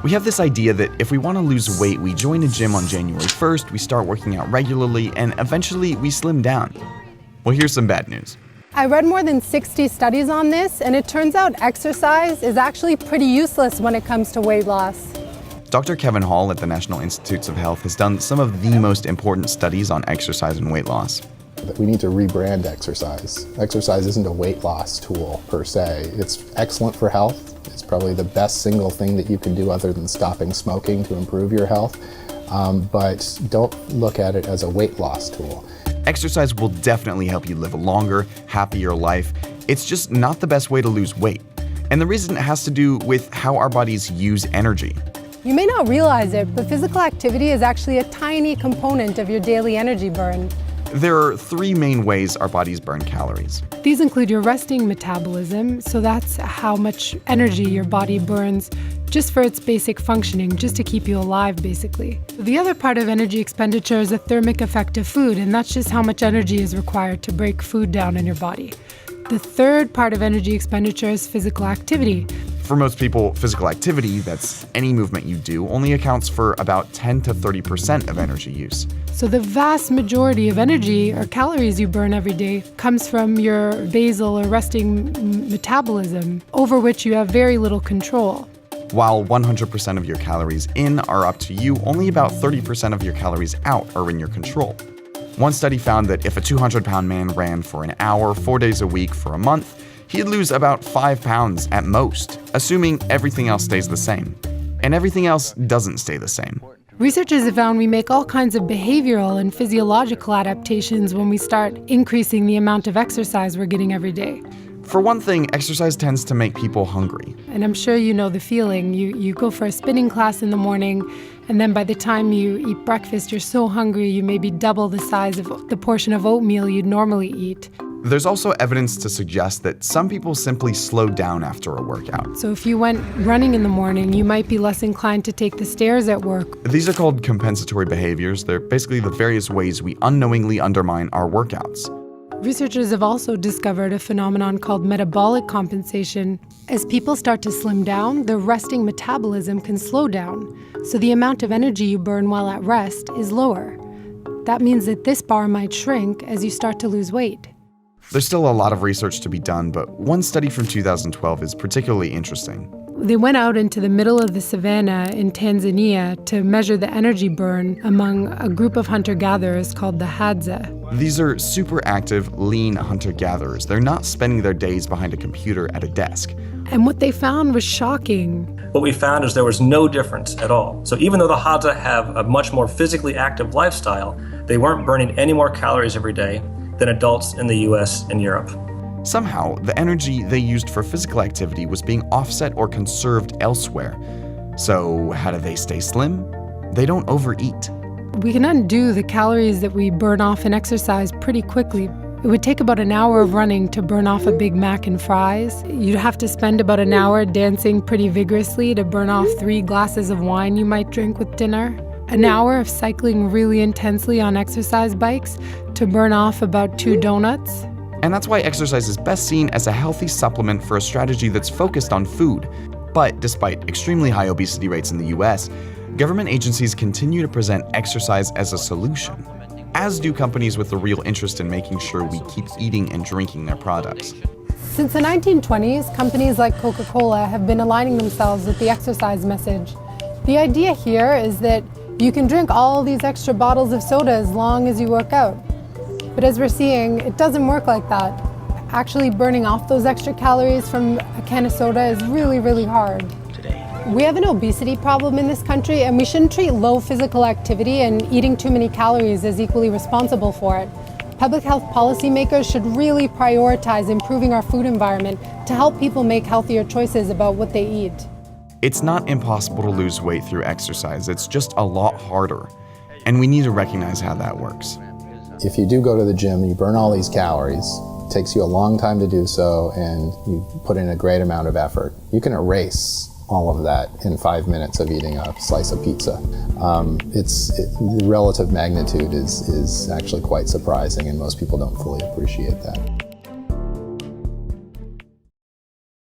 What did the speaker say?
We have this idea that if we want to lose weight, we join a gym on January 1st, we start working out regularly, and eventually we slim down. Well, here's some bad news. I read more than 60 studies on this, and it turns out exercise is actually pretty useless when it comes to weight loss. Dr. Kevin Hall at the National Institutes of Health has done some of the most important studies on exercise and weight loss. We need to rebrand exercise. Exercise isn't a weight loss tool per se. It's excellent for health. It's probably the best single thing that you can do other than stopping smoking to improve your health. But don't look at it as a weight loss tool. Exercise will definitely help you live a longer, happier life. It's just not the best way to lose weight. And the reason it has to do with how our bodies use energy. You may not realize it, but physical activity is actually a tiny component of your daily energy burn. There are three main ways our bodies burn calories. These include your resting metabolism, so that's how much energy your body burns just for its basic functioning, just to keep you alive, basically. The other part of energy expenditure is the thermic effect of food, and that's just how much energy is required to break food down in your body. The third part of energy expenditure is physical activity. For most people, physical activity, that's any movement you do, only accounts for about 10 to 30% of energy use. So the vast majority of energy or calories you burn every day comes from your basal or resting metabolism, over which you have very little control. While 100% of your calories in are up to you, only about 30% of your calories out are in your control. One study found that if a 200-pound man ran for an hour, 4 days a week for a month, he'd lose about 5 pounds at most, assuming everything else stays the same. And everything else doesn't stay the same. Researchers have found we make all kinds of behavioral and physiological adaptations when we start increasing the amount of exercise we're getting every day. For one thing, exercise tends to make people hungry. And I'm sure you know the feeling. You go for a spinning class in the morning, and then by the time you eat breakfast, you're so hungry you maybe double the size of the portion of oatmeal you'd normally eat. There's also evidence to suggest that some people simply slow down after a workout. So if you went running in the morning, you might be less inclined to take the stairs at work. These are called compensatory behaviors. They're basically the various ways we unknowingly undermine our workouts. Researchers have also discovered a phenomenon called metabolic compensation. As people start to slim down, their resting metabolism can slow down, so the amount of energy you burn while at rest is lower. That means that this bar might shrink as you start to lose weight. There's still a lot of research to be done, but one study from 2012 is particularly interesting. They went out into the middle of the savannah in Tanzania to measure the energy burn among a group of hunter-gatherers called the Hadza. These are super active, lean hunter-gatherers. They're not spending their days behind a computer at a desk. And what they found was shocking. What we found is there was no difference at all. So even though the Hadza have a much more physically active lifestyle, they weren't burning any more calories every day than adults in the US and Europe. Somehow, the energy they used for physical activity was being offset or conserved elsewhere. So how do they stay slim? They don't overeat. We can undo the calories that we burn off in exercise pretty quickly. It would take about an hour of running to burn off a Big Mac and fries. You'd have to spend about an hour dancing pretty vigorously to burn off 3 glasses of wine you might drink with dinner. An hour of cycling really intensely on exercise bikes to burn off about 2 donuts. And that's why exercise is best seen as a healthy supplement for a strategy that's focused on food. But despite extremely high obesity rates in the US, government agencies continue to present exercise as a solution, as do companies with a real interest in making sure we keep eating and drinking their products. Since the 1920s, companies like Coca-Cola have been aligning themselves with the exercise message. The idea here is that you can drink all these extra bottles of soda as long as you work out. But as we're seeing, it doesn't work like that. Actually burning off those extra calories from a can of soda is really, really hard. We have an obesity problem in this country, and we shouldn't treat low physical activity and eating too many calories as equally responsible for it. Public health policymakers should really prioritize improving our food environment to help people make healthier choices about what they eat. It's not impossible to lose weight through exercise, it's just a lot harder. And we need to recognize how that works. If you do go to the gym, you burn all these calories. It takes you a long time to do so, and you put in a great amount of effort. You can erase all of that in 5 minutes of eating a slice of pizza. The relative magnitude is actually quite surprising, and most people don't fully appreciate that.